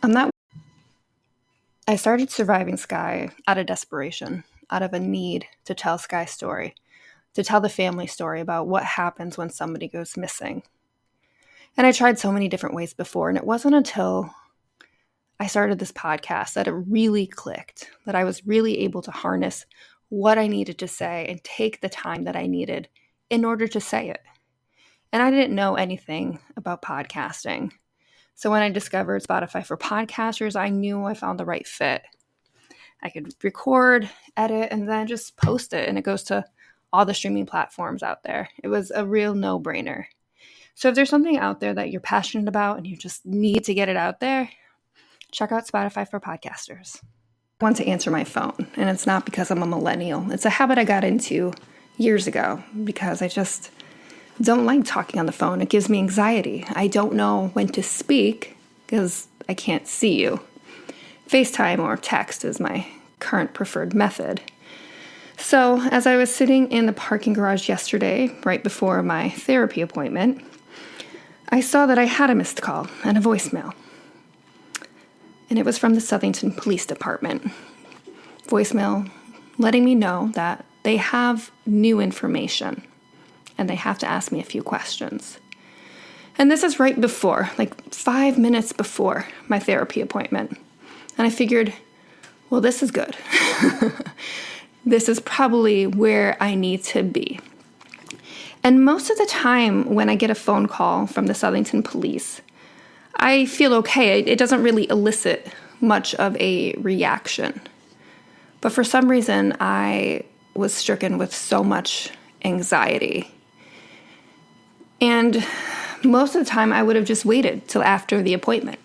I'm not. I started surviving Sky out of desperation, out of a need to tell Sky's story, to tell the family story about what happens when somebody goes missing. And I tried so many different ways before, and it wasn't until I started this podcast that it really clicked, that I was really able to harness what I needed to say and take the time that I needed in order to say it. And I didn't know anything about podcasting. So when I discovered Spotify for podcasters, I knew I found the right fit. I could record, edit, and then just post it, and it goes to all the streaming platforms out there. It was a real no-brainer. So if there's something out there that you're passionate about and you just need to get it out there, check out Spotify for podcasters. I want to answer my phone, and it's not because I'm a millennial. It's a habit I got into years ago because I just don't like talking on the phone. It gives me anxiety. I don't know when to speak because I can't see you. FaceTime or text is my current preferred method. So as I was sitting in the parking garage yesterday, right before my therapy appointment, I saw that I had a missed call and a voicemail. And it was from the Southington Police Department. Voicemail letting me know that they have new information and they have to ask me a few questions. And this is right before, like 5 minutes before my therapy appointment. And I figured, well, this is good. This is probably where I need to be. And most of the time when I get a phone call from the Southington Police, I feel okay. It doesn't really elicit much of a reaction. But for some reason, I was stricken with so much anxiety. And most of the time, I would have just waited till after the appointment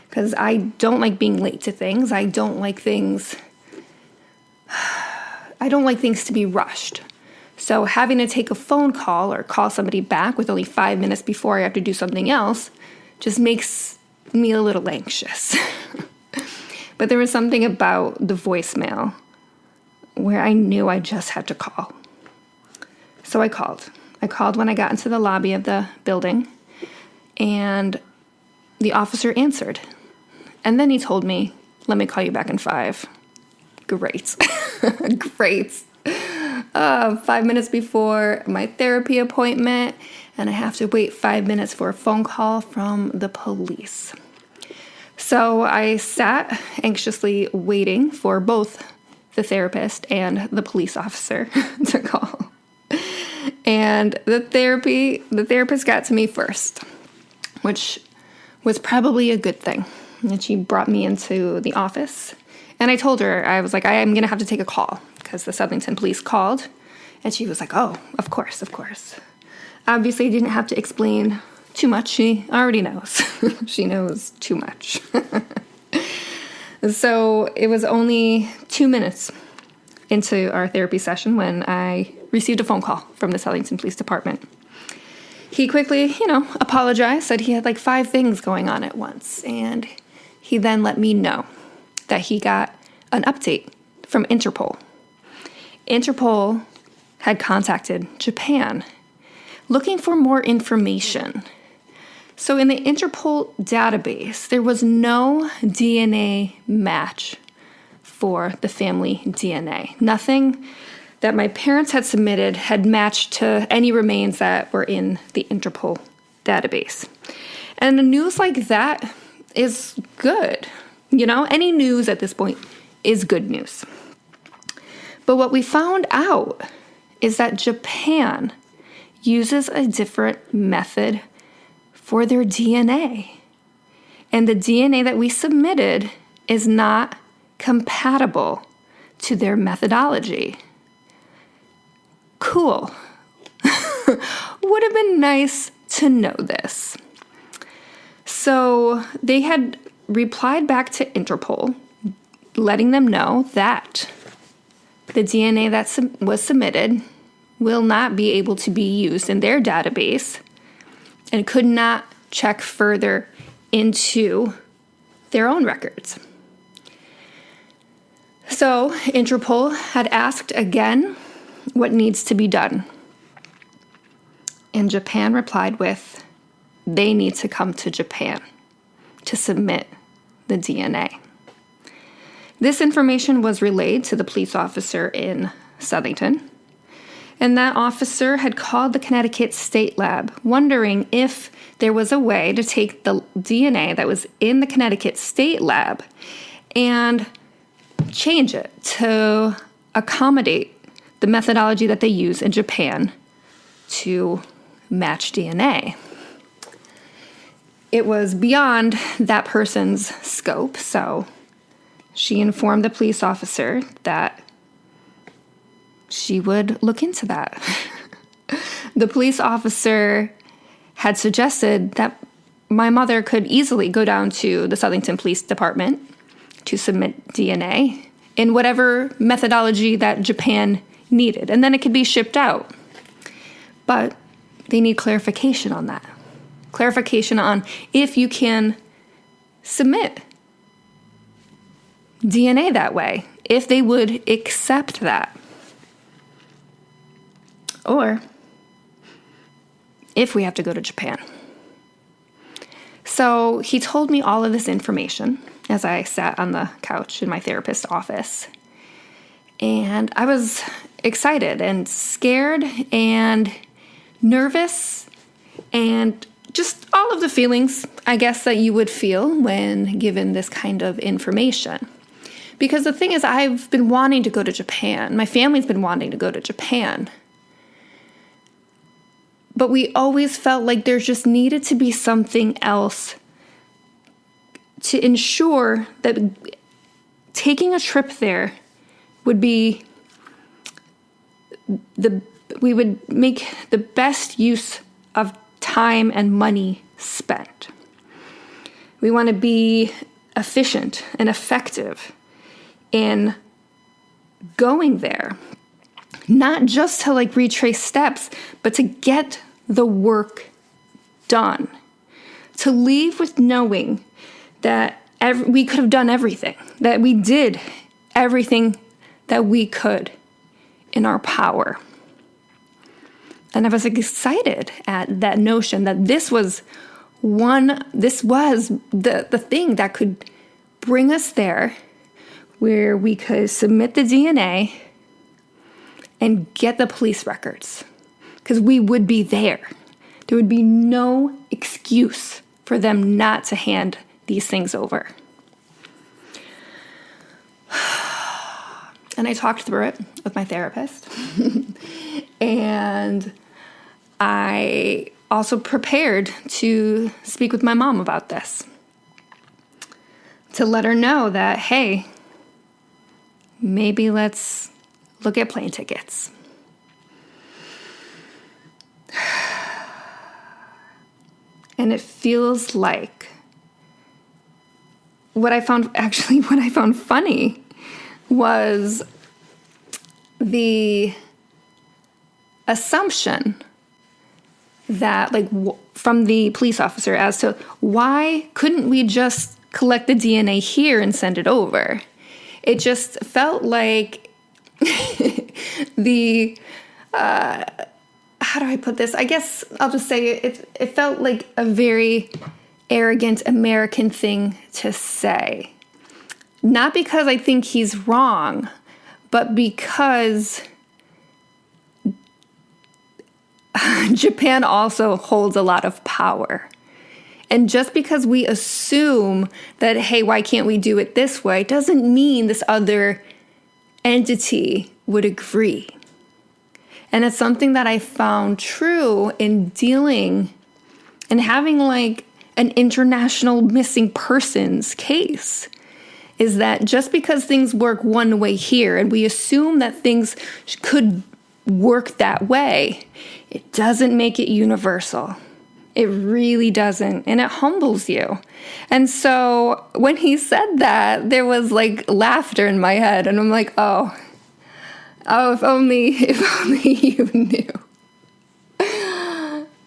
because I don't like being late to things. I don't like things to be rushed. So having to take a phone call or call somebody back with only 5 minutes before I have to do something else just makes me a little anxious. But there was something about the voicemail where I knew I just had to call. So I called. I called when I got into the lobby of the building, and the officer answered. And then he told me, let me call you back in 5. Great. Great. 5 minutes before my therapy appointment, and I have to wait 5 minutes for a phone call from the police. So I sat anxiously waiting for both the therapist and the police officer to call. And the therapist got to me first, which was probably a good thing. And she brought me into the office. And I told her, I was like, I am going to have to take a call because the Southington Police called. And she was like, oh, of course. Obviously, I didn't have to explain too much. She already knows. She knows too much. So it was only 2 minutes into our therapy session when I received a phone call from the Southington Police Department. He quickly, apologized, said he had like 5 things going on at once. And he then let me know that he got an update from Interpol. Interpol had contacted Japan looking for more information. So in the Interpol database, there was no DNA match for the family DNA. Nothing that my parents had submitted had matched to any remains that were in the Interpol database. And the news like that is good. Any news at this point is good news. But what we found out is that Japan uses a different method for their DNA. And the DNA that we submitted is not compatible to their methodology. Cool. Would have been nice to know this. So they had replied back to Interpol, letting them know that the DNA that was submitted will not be able to be used in their database and could not check further into their own records. So Interpol had asked again what needs to be done. And Japan replied with, they need to come to Japan to submit the DNA. This information was relayed to the police officer in Southington, and that officer had called the Connecticut State Lab, wondering if there was a way to take the DNA that was in the Connecticut State Lab and change it to accommodate the methodology that they use in Japan to match DNA. It was beyond that person's scope, so she informed the police officer that she would look into that. The police officer had suggested that my mother could easily go down to the Southington Police Department to submit DNA in whatever methodology that Japan needed, and then it could be shipped out. But they need clarification on that. Clarification on if you can submit DNA that way, if they would accept that. Or if we have to go to Japan. So he told me all of this information as I sat on the couch in my therapist's office. And I was excited and scared and nervous and just all of the feelings, I guess, that you would feel when given this kind of information. Because the thing is, I've been wanting to go to Japan. My family's been wanting to go to Japan. But we always felt like there just needed to be something else to ensure that taking a trip there would be we would make the best use of time and money spent. We want to be efficient and effective in going there, not just to retrace steps, but to get the work done, to leave with knowing that we could have done everything, that we did everything that we could in our power. And I was excited at that notion that this was the thing that could bring us there, where we could submit the DNA and get the police records, because we would be there. There would be no excuse for them not to hand these things over. And I talked through it with my therapist. And I also prepared to speak with my mom about this, to let her know that, hey, maybe let's look at plane tickets. And it feels like what I found funny was the assumption that, from the police officer as to why couldn't we just collect the DNA here and send it over? It just felt like how do I put this? I guess I'll just say it felt like a very arrogant American thing to say. Not because I think he's wrong, but because Japan also holds a lot of power. And just because we assume that, hey, why can't we do it this way, doesn't mean this other entity would agree. And it's something that I found true in dealing and having an international missing persons case, is that just because things work one way here and we assume that things could work that way, it doesn't make it universal. It really doesn't. And it humbles you. And so when he said that, there was laughter in my head. And I'm like, oh, if only you knew.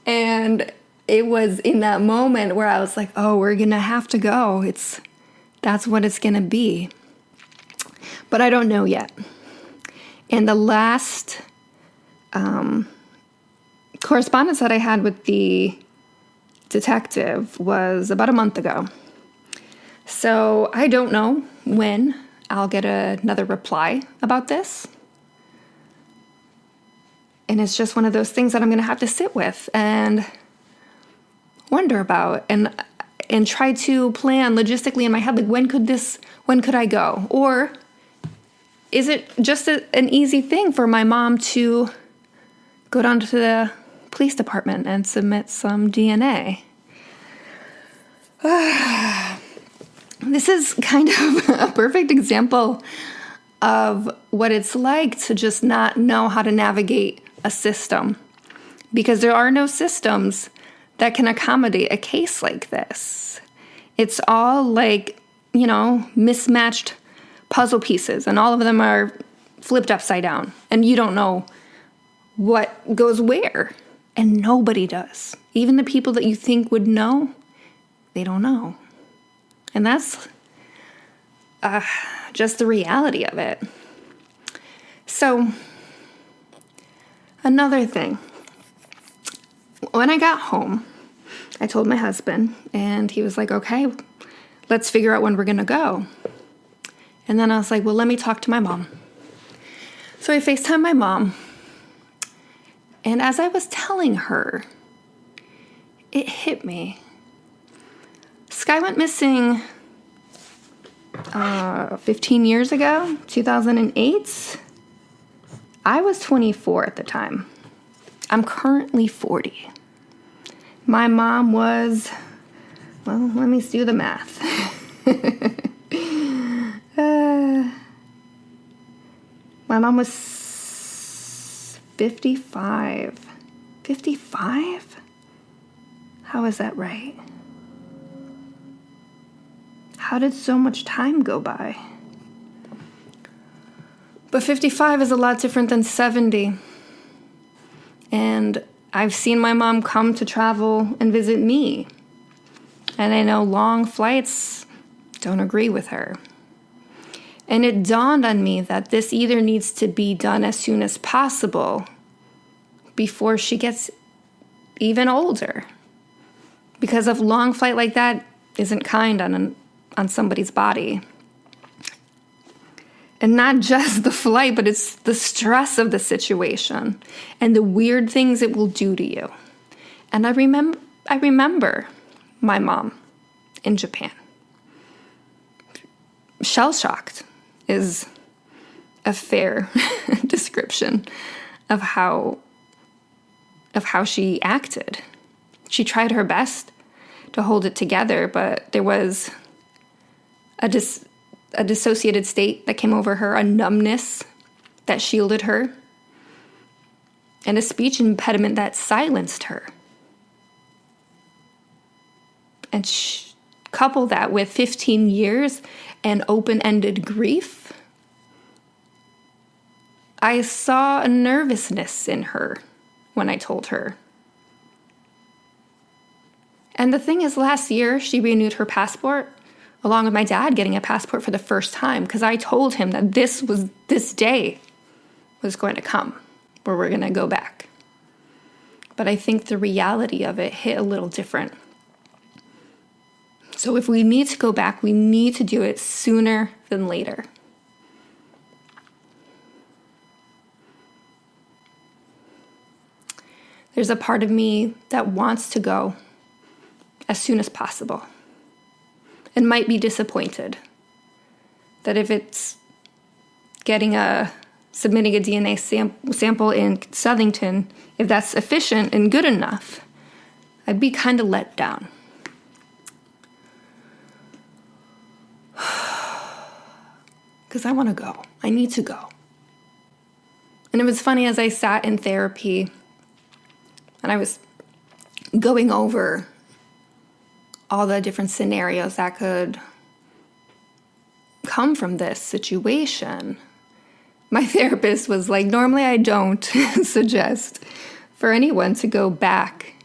And it was in that moment where I was like, oh, we're going to have to go. That's what it's going to be. But I don't know yet. And the last correspondence that I had with the detective was about a month ago. So I don't know when I'll get another reply about this. And it's just one of those things that I'm going to have to sit with and wonder about and try to plan logistically in my head, like when could I go? Or is it just an easy thing for my mom to go down to the police department and submit some DNA? This is kind of a perfect example of what it's like to just not know how to navigate a system, because there are no systems that can accommodate a case like this. It's all like, mismatched puzzle pieces, and all of them are flipped upside down, and you don't know what goes where, and nobody does. Even the people that you think would know, they don't know. And that's just the reality of it. So, another thing. When I got home, I told my husband, and he was like, okay, let's figure out when we're going to go. And then I was like, well, let me talk to my mom. So I FaceTimed my mom. And as I was telling her, it hit me. Sky went missing 15 years ago, 2008. I was 24 at the time. I'm currently 40. My mom was, well, let me do the math. My mom was 55. 55? How is that right? How did so much time go by? But 55 is a lot different than 70. And I've seen my mom come to travel and visit me. And I know long flights don't agree with her. And it dawned on me that this either needs to be done as soon as possible before she gets even older. Because a long flight like that isn't kind on somebody's body. And not just the flight, but it's the stress of the situation and the weird things it will do to you. And I remember my mom in Japan. Shell-shocked is a fair description of how she acted. She tried her best to hold it together, but there was a dissociated state that came over her, a numbness that shielded her, and a speech impediment that silenced her. And couple that with 15 years and open-ended grief, I saw a nervousness in her when I told her. And the thing is, last year, she renewed her passport, along with my dad getting a passport for the first time, because I told him that this day was going to come, where we're going to go back. But I think the reality of it hit a little different. So if we need to go back, we need to do it sooner than later. There's a part of me that wants to go as soon as possible, and might be disappointed that if it's submitting a DNA sample in Southington, if that's efficient and good enough, I'd be kind of let down. Because I want to go. I need to go. And it was funny, as I sat in therapy and I was going over all the different scenarios that could come from this situation, my therapist was like, normally I don't suggest for anyone to go back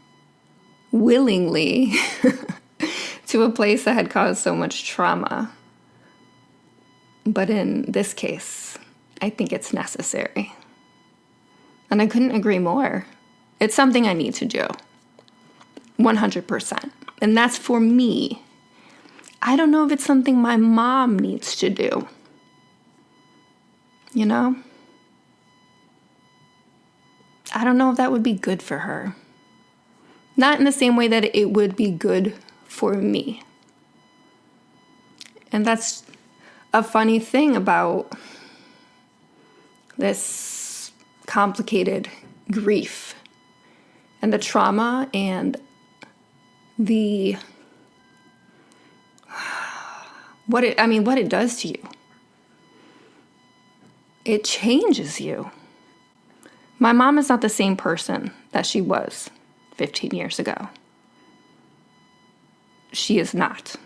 willingly to a place that had caused so much trauma. But in this case, I think it's necessary. And I couldn't agree more. It's something I need to do. 100%. And that's for me. I don't know if it's something my mom needs to do. You know? I don't know if that would be good for her. Not in the same way that it would be good for me. And that's a funny thing about this complicated grief and the trauma and the what it does to you. It changes you. My mom is not the same person that she was 15 years ago. She is not.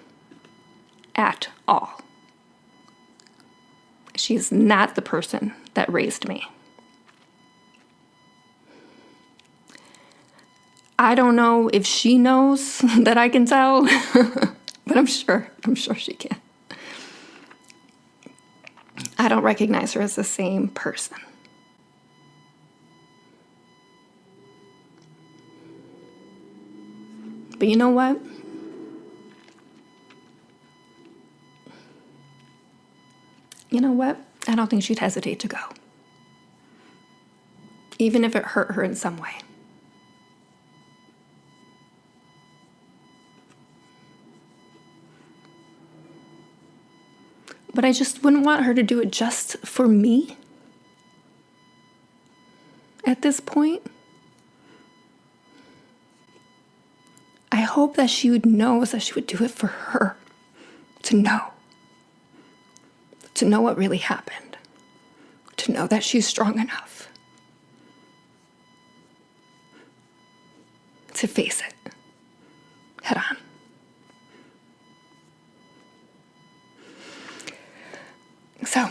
At all. She is not the person that raised me. I don't know if she knows that I can tell, but I'm sure she can. I don't recognize her as the same person. But you know what? You know what? I don't think she'd hesitate to go. Even if it hurt her in some way. But I just wouldn't want her to do it just for me. At this point. I hope that she would know that she would do it for her. To know. To know what really happened. To know that she's strong enough. To face it. Head on. So,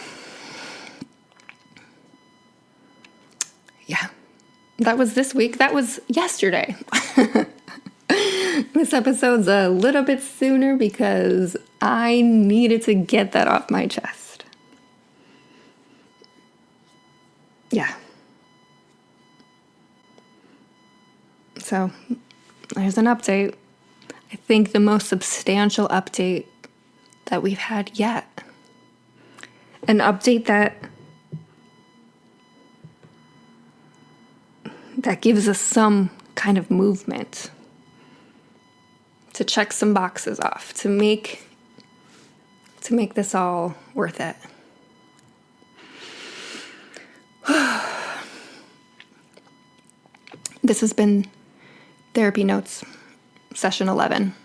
yeah, that was this week. That was yesterday. This episode's a little bit sooner because I needed to get that off my chest. Yeah. So, there's an update. I think the most substantial update that we've had yet. An update that gives us some kind of movement to check some boxes off, to make this all worth it. This has been Therapy Notes, session 11.